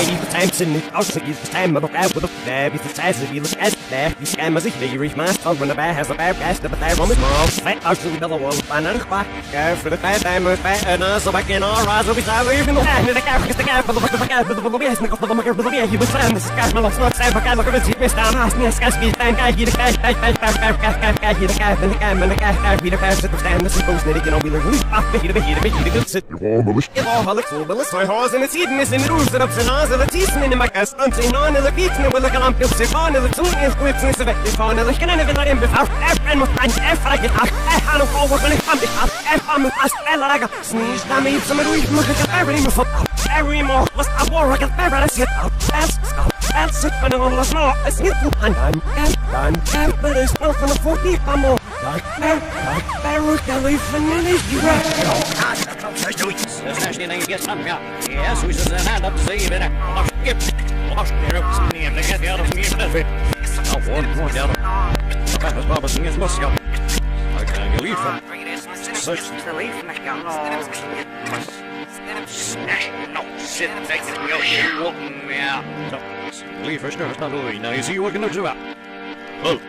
die Betämsen nicht außer die Betämen, aber auch with a there, with the size of you look as there, you scam as if you reach my tongue when the bear has a bear cast, but there on the small, fat out to the other wall, find out a spot, go for the fat time, with fat and us, so I can all rise over beside you in the hand, the guy, the guy, for the guy, for the yes, Nick, for the mugger, for the you was found, the sky, my lost, I forgot, look at the mist down, I sneeze, sky, speed, time, guy, he the guy, the guy, the guy, be the fast at the stand, the supposed that he can all be the roof, the good sit. If all Alex will list my horse and it's eating this in the roof that up to nose of the teeth in my cast, unseen on the beach, and with a lump of sick on the tune is whips and the phone, and the can never let him before. And with my F, I get out. I don't know what when it comes out. F, I'm a fast like a sneeze. I made some reef, look at every more. Every more was a war, I get better as it out. That's it, but on the snow, I see it, and I'm but there's no for the 40, I'm more. Barrel, leaf, and then it's you. Yes, we should hand up to save it. Lost there, and they get out of me. I want more down. I was Baba singing Moscow. I can't believe it. Such the leaf, no shit, take it, we'll hear you walking me out. Leave first, not doing now. You see, what can I do? Well.